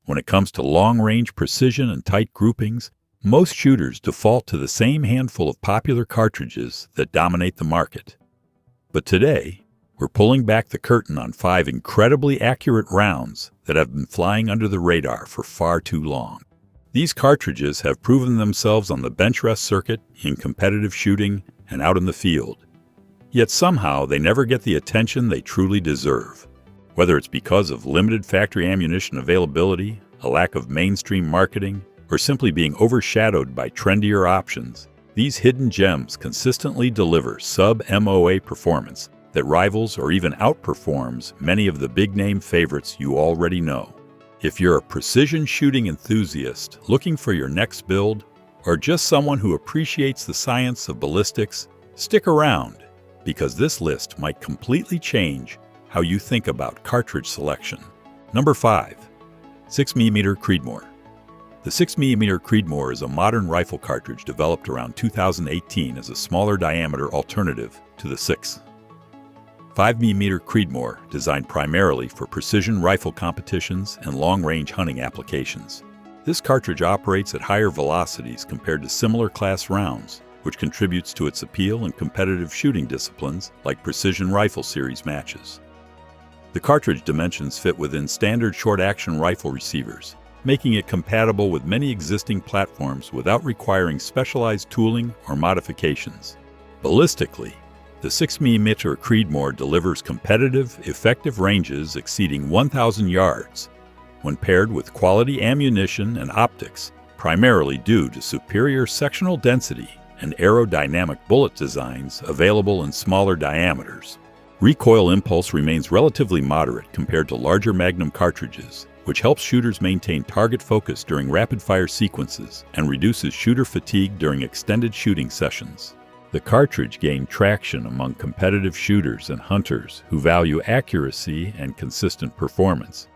When it comes to long-range precision and tight groupings, most shooters default to the same handful of popular cartridges that dominate the market. But today, we're pulling back the curtain on 5 incredibly accurate rounds that have been flying under the radar for far too long. These cartridges have proven themselves on the benchrest circuit, in competitive shooting, and out in the field. Yet somehow they never get the attention they truly deserve. Whether it's because of limited factory ammunition availability, a lack of mainstream marketing, or simply being overshadowed by trendier options, these hidden gems consistently deliver sub-MOA performance that rivals or even outperforms many of the big-name favorites you already know. If you're a precision shooting enthusiast looking for your next build, or just someone who appreciates the science of ballistics, stick around, because this list might completely change how you think about cartridge selection. Number 5. 6mm Creedmoor. The 6mm Creedmoor is a modern rifle cartridge developed around 2018 as a smaller diameter alternative to the 6. 5mm Creedmoor, designed primarily for precision rifle competitions and long-range hunting applications. This cartridge operates at higher velocities compared to similar class rounds, which contributes to its appeal in competitive shooting disciplines like precision rifle series matches. The cartridge dimensions fit within standard short-action rifle receivers, making it compatible with many existing platforms without requiring specialized tooling or modifications. Ballistically, the 6mm Creedmoor delivers competitive, effective ranges exceeding 1,000 yards when paired with quality ammunition and optics, primarily due to superior sectional density and aerodynamic bullet designs available in smaller diameters. Recoil impulse remains relatively moderate compared to larger Magnum cartridges, which helps shooters maintain target focus during rapid-fire sequences and reduces shooter fatigue during extended shooting sessions. The cartridge gained traction among competitive shooters and hunters who value accuracy and consistent performance,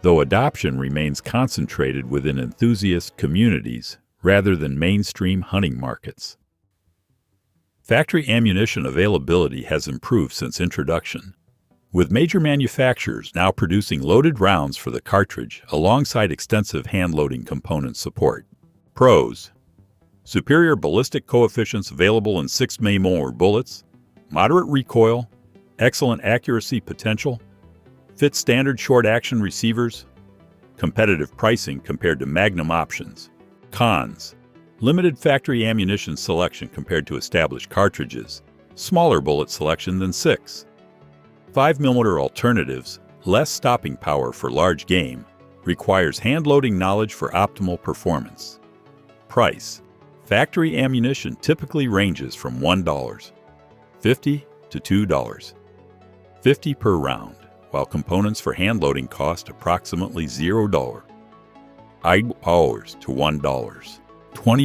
though adoption remains concentrated within enthusiast communities rather than mainstream hunting markets. Factory ammunition availability has improved since introduction, with major manufacturers now producing loaded rounds for the cartridge alongside extensive hand-loading component support. Pros: superior ballistic coefficients available in 6mm bullets, moderate recoil, excellent accuracy potential, fits standard short-action receivers, competitive pricing compared to Magnum options. Cons: limited factory ammunition selection compared to established cartridges, smaller bullet selection than 6. 5mm alternatives, less stopping power for large game, requires hand-loading knowledge for optimal performance. Price: factory ammunition typically ranges from $1.50 to $2.50 per round, while components for hand-loading cost approximately $0 to $1.20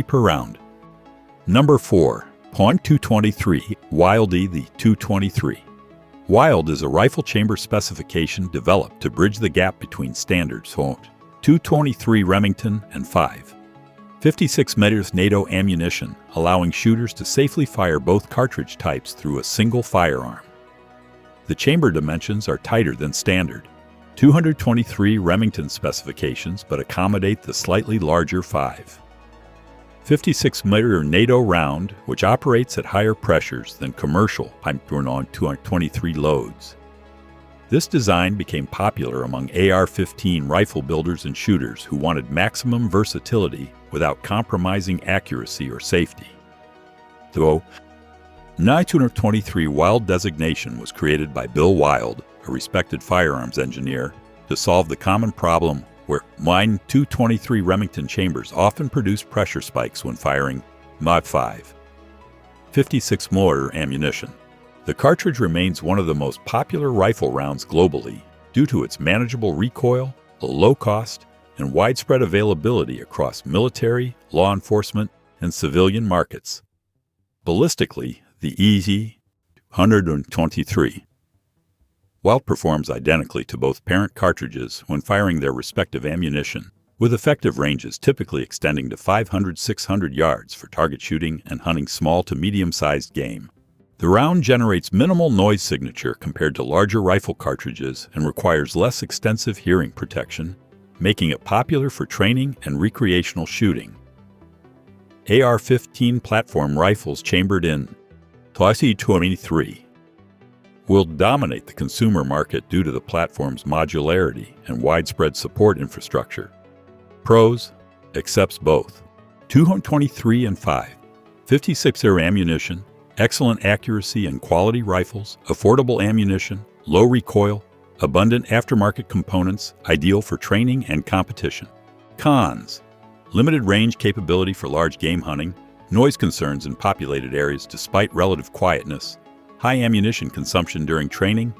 per round. Number 4. .223 Wild E. The 223. Wild is a rifle chamber specification developed to bridge the gap between standard .223 Remington and 5.56mm NATO ammunition, allowing shooters to safely fire both cartridge types through a single firearm. The chamber dimensions are tighter than standard 223 Remington specifications but accommodate the slightly larger 5.56mm NATO round, which operates at higher pressures than commercial .223 loads. This design became popular among AR-15 rifle builders and shooters who wanted maximum versatility without compromising accuracy or safety. Though 923 Wild designation was created by Bill Wild, a respected firearms engineer, to solve the common problem where Mine 223 Remington chambers often produce pressure spikes when firing Mod 5.56mm ammunition. The cartridge remains one of the most popular rifle rounds globally due to its manageable recoil, low cost, and widespread availability across military, law enforcement, and civilian markets. Ballistically, the EZ-123 outperforms identically to both parent cartridges when firing their respective ammunition, with effective ranges typically extending to 500-600 yards for target shooting and hunting small to medium-sized game. The round generates minimal noise signature compared to larger rifle cartridges and requires less extensive hearing protection, making it popular for training and recreational shooting. AR-15 platform rifles chambered in 2023 will dominate the consumer market due to the platform's modularity and widespread support infrastructure. Pros: accepts both 223 and 5.56 ammunition, excellent accuracy and quality rifles, affordable ammunition, low recoil, abundant aftermarket components, ideal for training and competition. Cons: limited range capability for large game hunting, noise concerns in populated areas despite relative quietness, high ammunition consumption during training,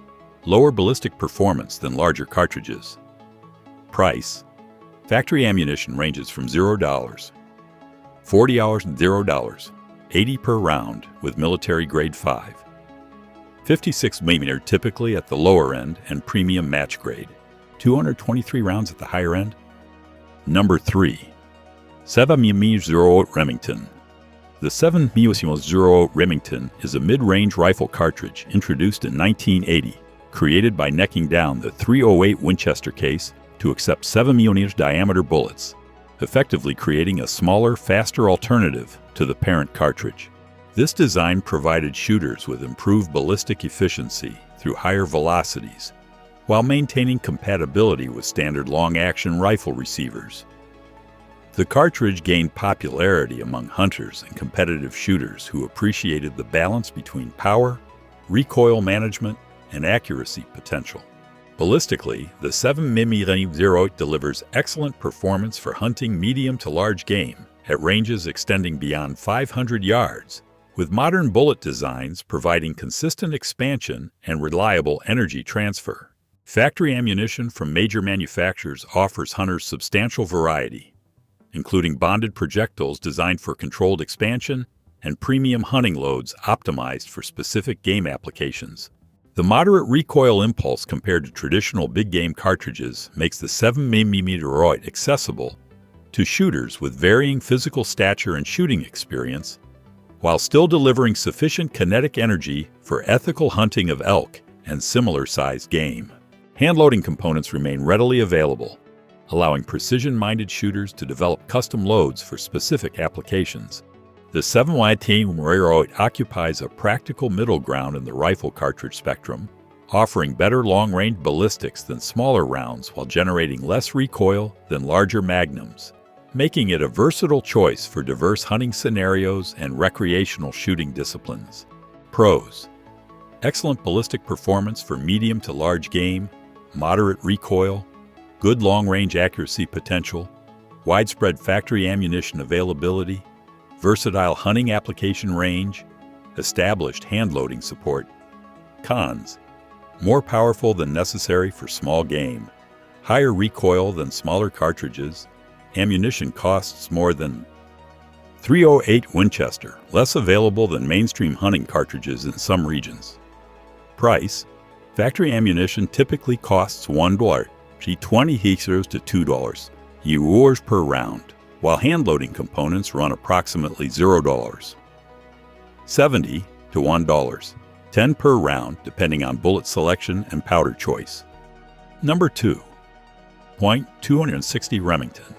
lower ballistic performance than larger cartridges. Price: factory ammunition ranges from $0, $40 and $0, $80 per round with military-grade 5.56mm typically at the lower end and premium match grade, 223 rounds at the higher end. Number 3. 7mm08 Remington. The 7mm08 Remington is a mid-range rifle cartridge introduced in 1980, created by necking down the .308 Winchester case to accept 7mm diameter bullets, effectively creating a smaller, faster alternative to the parent cartridge. This design provided shooters with improved ballistic efficiency through higher velocities, while maintaining compatibility with standard long-action rifle receivers. The cartridge gained popularity among hunters and competitive shooters who appreciated the balance between power, recoil management, and accuracy potential. Ballistically, the 7mm08 delivers excellent performance for hunting medium to large game at ranges extending beyond 500 yards, with modern bullet designs providing consistent expansion and reliable energy transfer. Factory ammunition from major manufacturers offers hunters substantial variety, including bonded projectiles designed for controlled expansion and premium hunting loads optimized for specific game applications. The moderate recoil impulse compared to traditional big-game cartridges makes the 7mm08 accessible to shooters with varying physical stature and shooting experience, while still delivering sufficient kinetic energy for ethical hunting of elk and similar-sized game. Hand-loading components remain readily available, allowing precision-minded shooters to develop custom loads for specific applications. The 7mm08 occupies a practical middle ground in the rifle cartridge spectrum, offering better long-range ballistics than smaller rounds while generating less recoil than larger magnums, making it a versatile choice for diverse hunting scenarios and recreational shooting disciplines. Pros: excellent ballistic performance for medium to large game, moderate recoil, good long-range accuracy potential, widespread factory ammunition availability, versatile hunting application range, established hand-loading support. Cons: more powerful than necessary for small game, higher recoil than smaller cartridges, ammunition costs more than .308 Winchester, less available than mainstream hunting cartridges in some regions. Price: factory ammunition typically costs $1 to $20 to $2 US per round, while hand-loading components run approximately $0, $70 to $1, $10 per round depending on bullet selection and powder choice. Number 2. .260 Remington.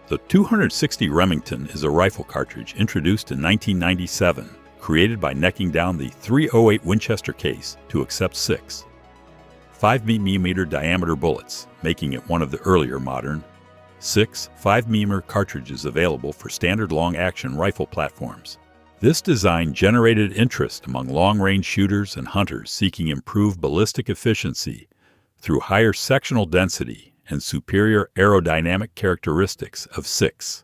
The .260 Remington is a rifle cartridge introduced in 1997, created by necking down the .308 Winchester case to accept 6 5mm diameter bullets, making it one of the earlier modern 6 5mm cartridges available for standard long-action rifle platforms. This design generated interest among long-range shooters and hunters seeking improved ballistic efficiency through higher sectional density and superior aerodynamic characteristics of 6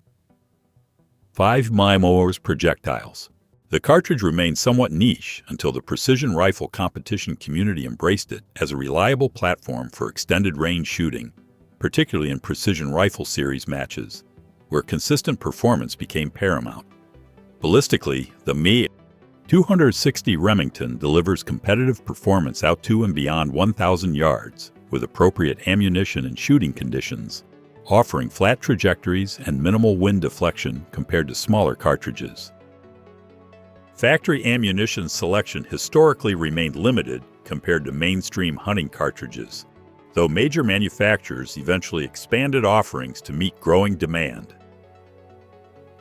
5mm projectiles. The cartridge remained somewhat niche until the precision rifle competition community embraced it as a reliable platform for extended-range shooting, particularly in precision rifle series matches, where consistent performance became paramount. Ballistically, the .260 Remington delivers competitive performance out to and beyond 1,000 yards, with appropriate ammunition and shooting conditions, offering flat trajectories and minimal wind deflection compared to smaller cartridges. Factory ammunition selection historically remained limited compared to mainstream hunting cartridges, though major manufacturers eventually expanded offerings to meet growing demand.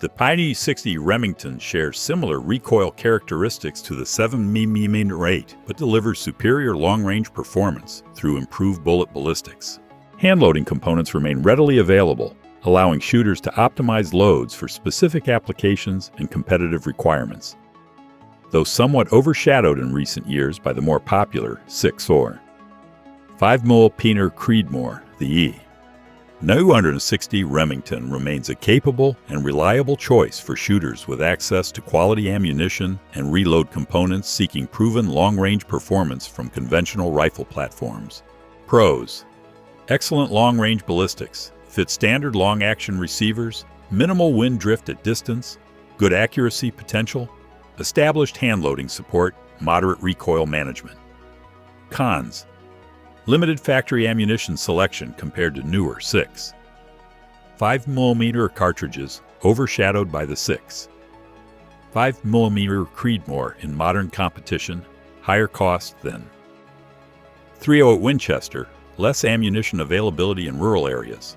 The P60 Remington shares similar recoil characteristics to the 7mm, but delivers superior long-range performance through improved bullet ballistics. Hand-loading components remain readily available, allowing shooters to optimize loads for specific applications and competitive requirements, though somewhat overshadowed in recent years by the more popular 6-or 5-MOA Creedmoor, the E. 960 Remington remains a capable and reliable choice for shooters with access to quality ammunition and reload components seeking proven long-range performance from conventional rifle platforms. Pros: excellent long-range ballistics, fit standard long-action receivers, minimal wind drift at distance, good accuracy potential, established hand-loading support, moderate recoil management. Cons: limited factory ammunition selection compared to newer 6. 5mm cartridges, overshadowed by the 6. 5mm Creedmoor in modern competition, higher cost than 308 Winchester, less ammunition availability in rural areas.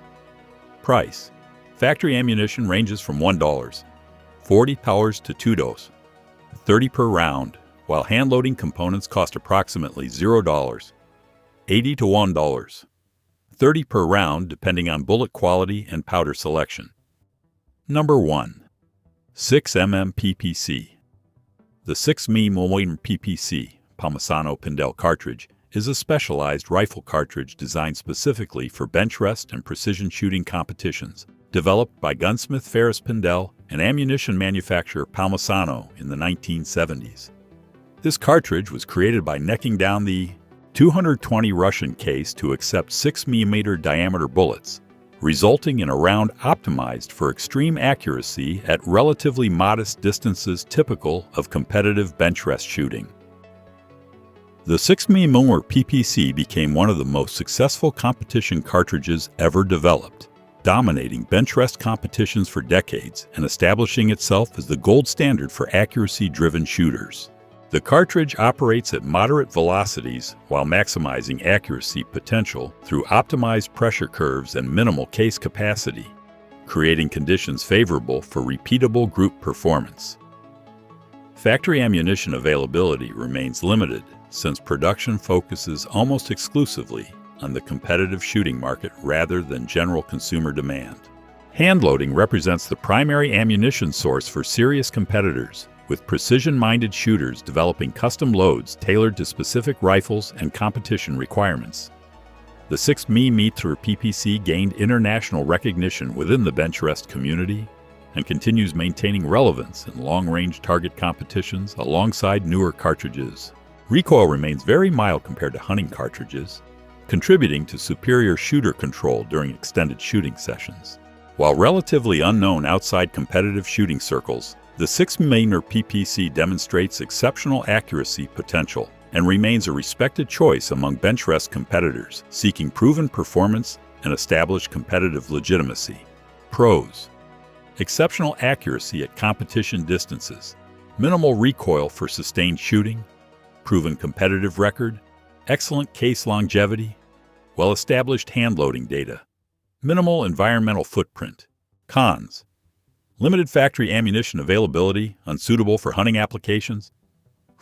Price: factory ammunition ranges from $1.40 to $2.30 per round, while hand-loading components cost approximately $0.80 to $1.30 per round depending on bullet quality and powder selection. Number 1. 6mm PPC. The 6mm PPC Palmisano Pindel cartridge is a specialized rifle cartridge designed specifically for bench rest and precision shooting competitions, developed by gunsmith Ferris Pindel and ammunition manufacturer Palmisano in the 1970s. This cartridge was created by necking down the 220 Russian case to accept 6mm diameter bullets, resulting in a round optimized for extreme accuracy at relatively modest distances typical of competitive bench rest shooting. The 6mm PPC became one of the most successful competition cartridges ever developed, dominating bench rest competitions for decades and establishing itself as the gold standard for accuracy-driven shooters. The cartridge operates at moderate velocities while maximizing accuracy potential through optimized pressure curves and minimal case capacity, creating conditions favorable for repeatable group performance. Factory ammunition availability remains limited since production focuses almost exclusively on the competitive shooting market rather than general consumer demand. Hand-loading represents the primary ammunition source for serious competitors, with precision-minded shooters developing custom loads tailored to specific rifles and competition requirements. The 6mm PPC gained international recognition within the bench rest community and continues maintaining relevance in long-range target competitions alongside newer cartridges. Recoil remains very mild compared to hunting cartridges, contributing to superior shooter control during extended shooting sessions. While relatively unknown outside competitive shooting circles, the 6mm PPC demonstrates exceptional accuracy potential and remains a respected choice among bench rest competitors seeking proven performance and established competitive legitimacy. Pros: exceptional accuracy at competition distances, minimal recoil for sustained shooting, proven competitive record, excellent case longevity, well-established hand-loading data, minimal environmental footprint. Cons: limited factory ammunition availability, unsuitable for hunting applications,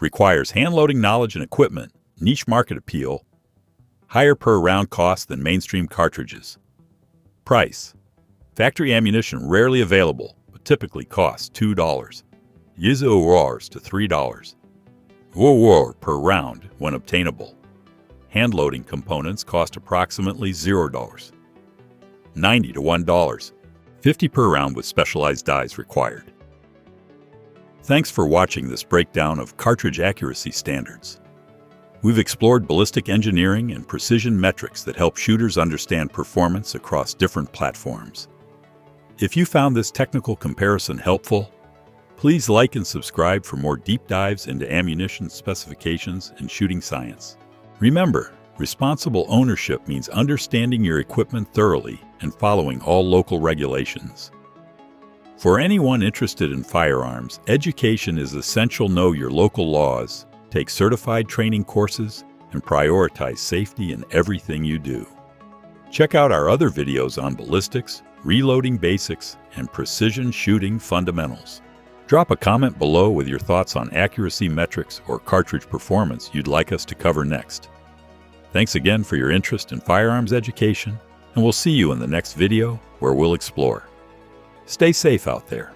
requires hand-loading knowledge and equipment, niche market appeal, higher per round cost than mainstream cartridges. Price: factory ammunition rarely available, but typically costs $2 to $3 per round when obtainable. Hand-loading components cost approximately $0.90 to $1.50 per round with specialized dies required. Thanks for watching this breakdown of cartridge accuracy standards. We've explored ballistic engineering and precision metrics that help shooters understand performance across different platforms. If you found this technical comparison helpful, please like and subscribe for more deep dives into ammunition specifications and shooting science. Remember, responsible ownership means understanding your equipment thoroughly and following all local regulations. For anyone interested in firearms, education is essential. Know your local laws, take certified training courses, and prioritize safety in everything you do. Check out our other videos on ballistics, reloading basics, and precision shooting fundamentals. Drop a comment below with your thoughts on accuracy metrics or cartridge performance you'd like us to cover next. Thanks again for your interest in firearms education, and we'll see you in the next video where we'll explore. Stay safe out there.